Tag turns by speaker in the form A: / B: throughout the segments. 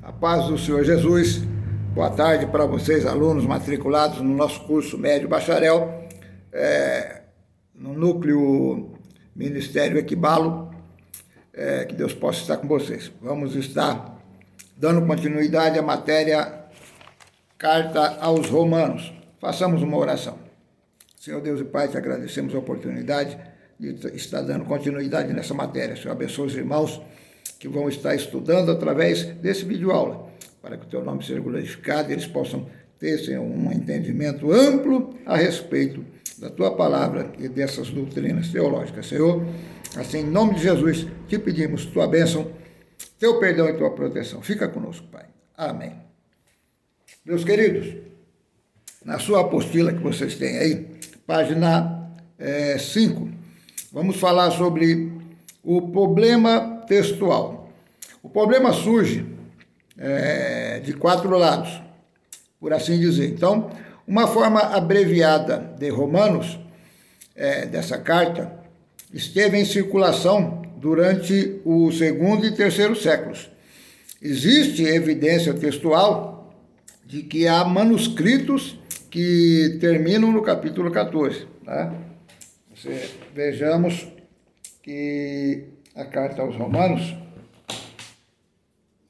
A: A paz do Senhor Jesus. Boa tarde para vocês, alunos matriculados no nosso curso médio bacharel, no núcleo Ministério Equibalo. Que Deus possa estar com vocês. Vamos estar dando continuidade à matéria Carta aos Romanos. Façamos uma oração. Senhor Deus e Pai, te agradecemos a oportunidade de estar dando continuidade nessa matéria. Senhor, abençoe os irmãos que vão estar estudando através desse vídeo aula, para que o teu nome seja glorificado e eles possam ter, Senhor, um entendimento amplo a respeito da tua palavra e dessas doutrinas teológicas. Senhor, assim, em nome de Jesus, te pedimos tua bênção, teu perdão e tua proteção. Fica conosco, Pai. Amém. Meus queridos, na sua apostila que vocês têm aí, página 5, vamos falar sobre o problema textual. O problema surge de 4 lados, por assim dizer. Então, uma forma abreviada de Romanos, dessa carta, esteve em circulação durante o 2º e 3º séculos. Existe evidência textual de que há manuscritos que terminam no capítulo 14. Tá? Vejamos que a carta aos Romanos,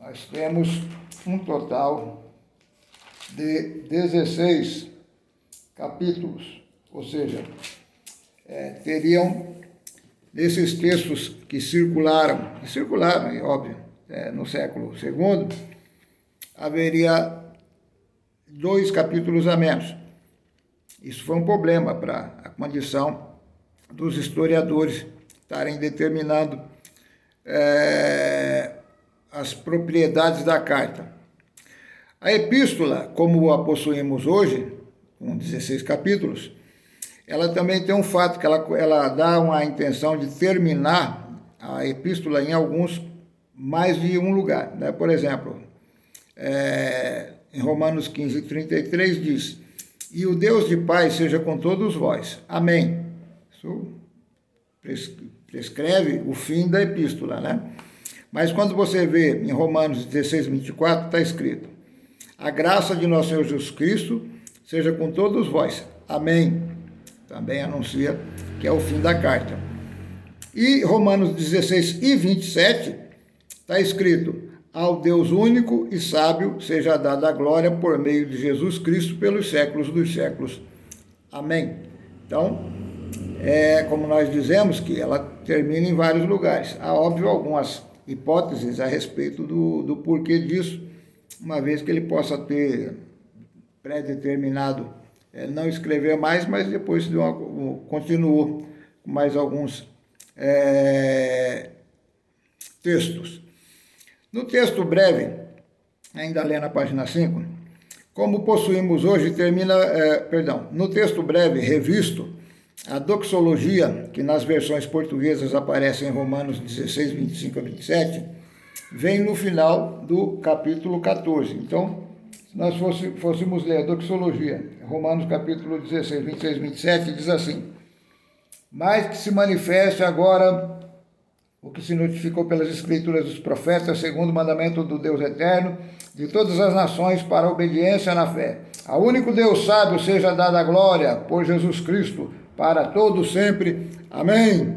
A: nós temos um total de 16 capítulos, ou seja, teriam desses textos que circularam, é óbvio, no século II, haveria 2 capítulos a menos. Isso foi um problema para a condição dos historiadores estarem determinando as propriedades da carta. A epístola, como a possuímos hoje, com 16 capítulos, ela também tem um fato, que ela dá uma intenção de terminar a epístola em mais de um lugar. Né? Por exemplo, em Romanos 15:33 diz: "E o Deus de paz seja com todos vós. Amém." Isso prescreve o fim da epístola, né? Mas quando você vê em Romanos 16:24, está escrito: "A graça de nosso Senhor Jesus Cristo seja com todos vós. Amém." Também anuncia que é o fim da carta. E Romanos 16:27 está escrito: "Ao Deus único e sábio seja dada a glória por meio de Jesus Cristo pelos séculos dos séculos. Amém." Então, como nós dizemos, que ela termina em vários lugares. Há, óbvio, algumas hipóteses a respeito do porquê disso, uma vez que ele possa ter pré-determinado não escrever mais, mas depois continuou com mais alguns textos. No texto breve, ainda lendo a página 5, como possuímos hoje, no texto breve revisto, a doxologia, que nas versões portuguesas aparece em Romanos 16:25-27, vem no final do capítulo 14. Então, se nós fôssemos ler a doxologia, Romanos capítulo 16, 26, 27, diz assim: "Mas que se manifeste agora o que se notificou pelas escrituras dos profetas, segundo o mandamento do Deus eterno, de todas as nações, para a obediência na fé. Ao único Deus sábio seja dada a glória por Jesus Cristo, para todos sempre. Amém."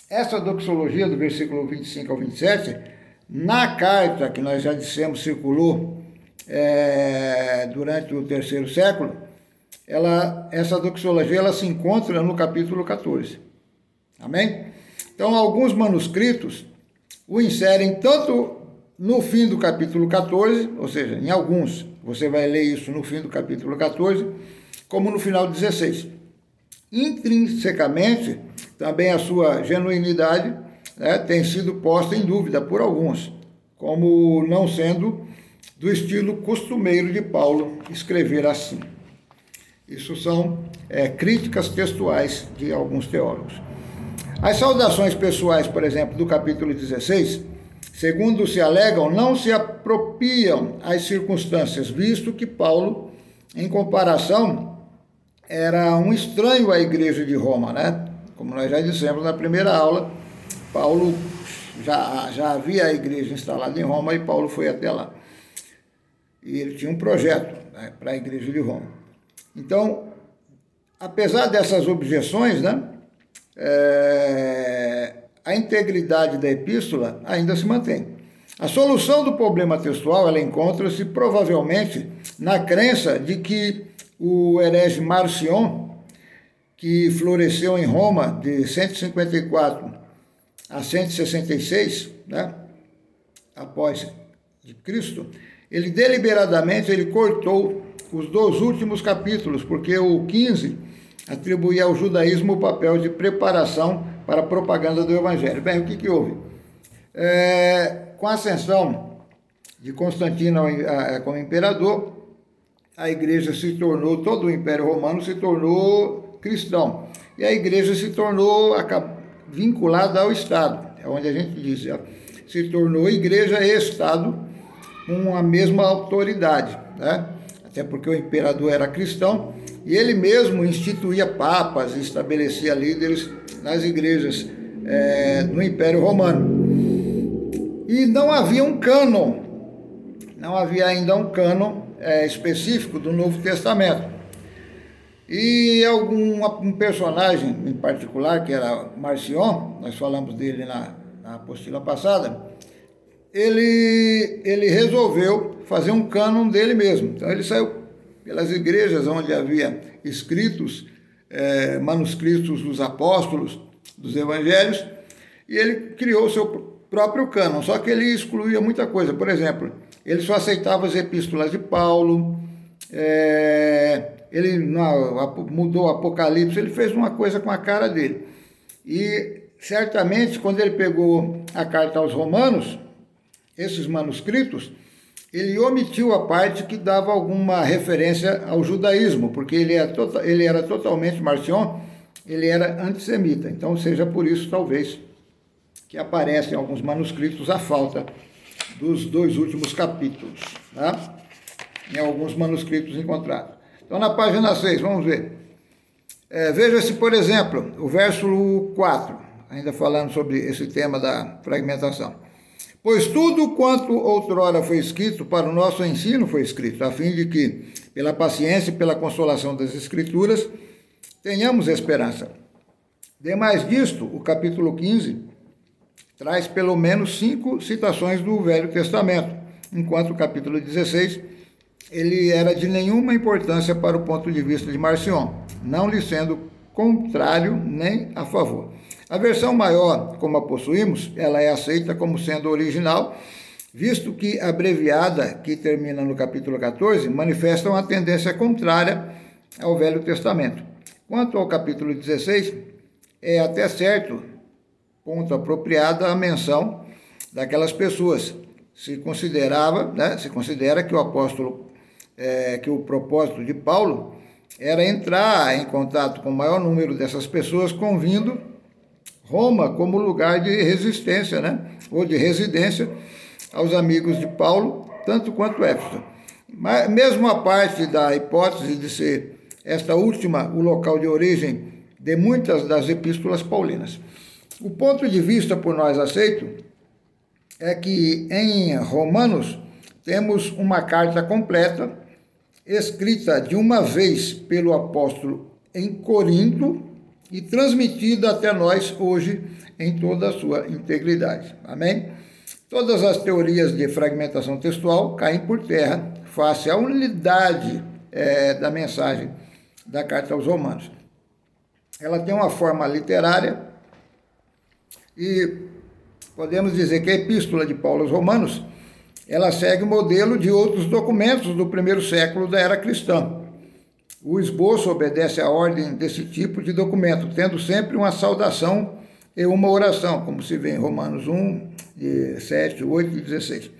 A: Essa doxologia do versículo 25 ao 27, na carta que nós já dissemos circulou durante o 3º século, essa doxologia ela se encontra no capítulo 14. Amém? Então, alguns manuscritos o inserem tanto no fim do capítulo 14, ou seja, em alguns, você vai ler isso no fim do capítulo 14, como no final 16. Intrinsecamente, também a sua genuinidade tem sido posta em dúvida por alguns, como não sendo do estilo costumeiro de Paulo escrever assim. Isso são críticas textuais de alguns teólogos. As saudações pessoais, por exemplo, do capítulo 16, segundo se alegam, não se apropriam às circunstâncias, visto que Paulo, em comparação, era um estranho à igreja de Roma, né? Como nós já dissemos na primeira aula, Paulo já havia a igreja instalada em Roma e Paulo foi até lá. E ele tinha um projeto, né, para a igreja de Roma. Então, apesar dessas objeções, né, a integridade da epístola ainda se mantém. A solução do problema textual, ela encontra-se provavelmente na crença de que o herege Marcion, que floresceu em Roma de 154 a 166, né, após de Cristo, ele deliberadamente cortou os 2 últimos capítulos, porque o 15 atribuía ao judaísmo o papel de preparação para a propaganda do Evangelho. Bem, o que houve? Com a ascensão de Constantino como imperador, a igreja se tornou, todo o Império Romano se tornou cristão. E a igreja se tornou vinculada ao Estado, é onde a gente diz, se tornou igreja e Estado com a mesma autoridade, né? Até porque o imperador era cristão e ele mesmo instituía papas e estabelecia líderes nas igrejas no Império Romano. E não havia um cânon, não havia ainda um cânon específico do Novo Testamento. E um personagem em particular, que era Marcion, nós falamos dele na apostila passada, ele resolveu fazer um cânon dele mesmo. Então ele saiu pelas igrejas onde havia escritos, manuscritos dos apóstolos, dos evangelhos, e ele criou o seu próprio cânon, só que ele excluía muita coisa. Por exemplo, ele só aceitava as epístolas de Paulo, ele mudou o Apocalipse, ele fez uma coisa com a cara dele. E certamente, quando ele pegou a carta aos Romanos, esses manuscritos, ele omitiu a parte que dava alguma referência ao judaísmo, porque ele era totalmente Marcion, ele era antissemita. Então, seja por isso, talvez, que aparecem em alguns manuscritos a falta dos 2 últimos capítulos, tá? Em alguns manuscritos encontrados. Então, na página 6, vamos ver. Veja-se, por exemplo, o verso 4, ainda falando sobre esse tema da fragmentação. Pois tudo quanto outrora foi escrito para o nosso ensino foi escrito, a fim de que, pela paciência e pela consolação das Escrituras, tenhamos esperança. Demais disto, o capítulo 15 traz pelo menos 5 citações do Velho Testamento, enquanto o capítulo 16 ele era de nenhuma importância para o ponto de vista de Marcion, não lhe sendo contrário nem a favor. A versão maior, como a possuímos, ela é aceita como sendo original, visto que a abreviada, que termina no capítulo 14, manifesta uma tendência contrária ao Velho Testamento. Quanto ao capítulo 16, é até certo ponto apropriada a menção daquelas pessoas. Se considera que o apóstolo, que o propósito de Paulo era entrar em contato com o maior número dessas pessoas, convindo Roma como lugar de resistência, né? Ou de residência aos amigos de Paulo, tanto quanto Éfeso. Mas mesmo a parte da hipótese de ser esta última o local de origem de muitas das epístolas paulinas. O ponto de vista por nós aceito é que em Romanos temos uma carta completa, escrita de uma vez pelo apóstolo em Corinto e transmitida até nós hoje em toda a sua integridade. Amém? Todas as teorias de fragmentação textual caem por terra face à unidade da mensagem da carta aos Romanos. Ela tem uma forma literária e podemos dizer que a epístola de Paulo aos Romanos, ela segue o modelo de outros documentos do primeiro século da era cristã. O esboço obedece à ordem desse tipo de documento, tendo sempre uma saudação e uma oração, como se vê em Romanos 1, de 7, 8 e 16.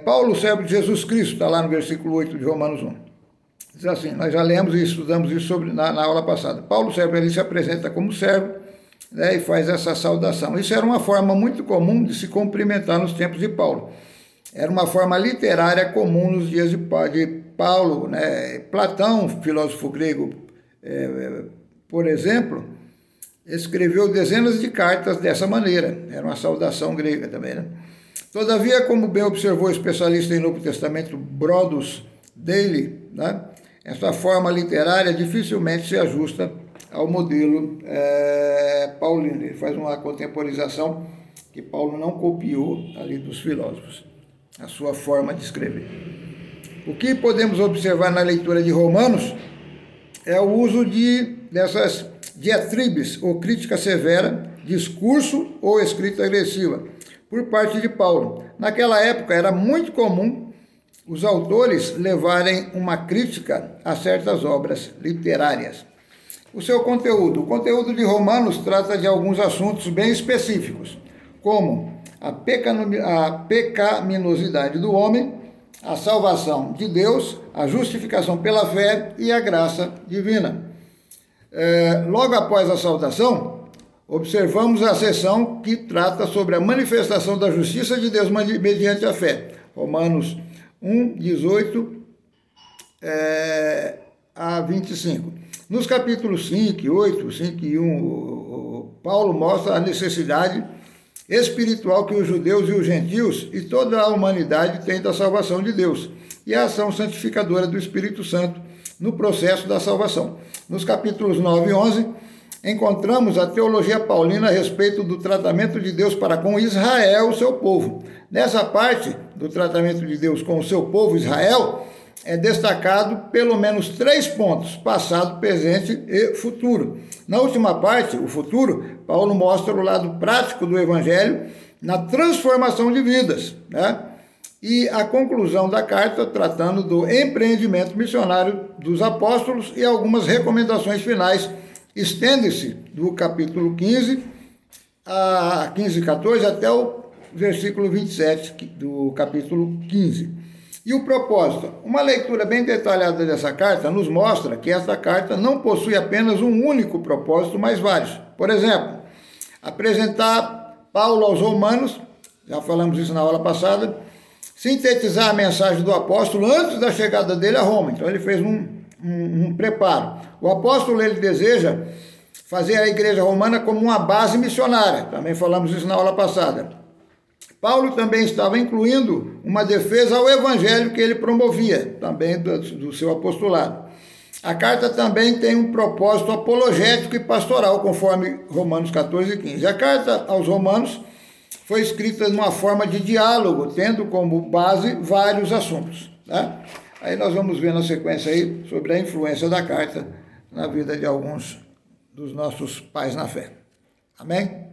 A: Paulo, servo de Jesus Cristo, está lá no versículo 8 de Romanos 1. Diz assim, nós já lemos e estudamos isso na aula passada. Paulo, servo, ele se apresenta como servo, né, e faz essa saudação. Isso era uma forma muito comum de se cumprimentar nos tempos de Paulo. Era uma forma literária comum nos dias de Paulo, né? Platão, filósofo grego, por exemplo, escreveu dezenas de cartas dessa maneira. Era uma saudação grega também, né? Todavia, como bem observou o especialista em Novo Testamento Brodus Daily, né, essa forma literária dificilmente se ajusta ao modelo paulino. Ele faz uma contemporização que Paulo não copiou ali dos filósofos, a sua forma de escrever. O que podemos observar na leitura de Romanos é o uso dessas diatribes ou crítica severa, discurso ou escrita agressiva, por parte de Paulo. Naquela época era muito comum os autores levarem uma crítica a certas obras literárias. O conteúdo de Romanos trata de alguns assuntos bem específicos, como a pecaminosidade do homem, a salvação de Deus, a justificação pela fé e a graça divina. Logo após a saudação, observamos a seção que trata sobre a manifestação da justiça de Deus mediante a fé. Romanos 1, 18 a 25. Nos capítulos 5, 8, 5 e 1, Paulo mostra a necessidade espiritual que os judeus e os gentios e toda a humanidade têm da salvação de Deus e a ação santificadora do Espírito Santo no processo da salvação. Nos capítulos 9 e 11, encontramos a teologia paulina a respeito do tratamento de Deus para com Israel, o seu povo. Nessa parte do tratamento de Deus com o seu povo Israel, é destacado pelo menos 3 pontos, passado, presente e futuro. Na última parte, o futuro, Paulo mostra o lado prático do Evangelho na transformação de vidas, né? E a conclusão da carta tratando do empreendimento missionário dos apóstolos e algumas recomendações finais estende-se do capítulo 15 a 15 e 14 até o versículo 27 do capítulo 15. E o propósito? Uma leitura bem detalhada dessa carta nos mostra que esta carta não possui apenas um único propósito, mas vários. Por exemplo, apresentar Paulo aos romanos, já falamos isso na aula passada, sintetizar a mensagem do apóstolo antes da chegada dele a Roma. Então ele fez um preparo. O apóstolo ele deseja fazer a igreja romana como uma base missionária. Também falamos isso na aula passada. Paulo também estava incluindo uma defesa ao evangelho que ele promovia, também do seu apostolado. A carta também tem um propósito apologético e pastoral, conforme Romanos 14 e 15. A carta aos romanos foi escrita numa forma de diálogo, tendo como base vários assuntos, né? Aí nós vamos ver na sequência aí sobre a influência da carta na vida de alguns dos nossos pais na fé. Amém?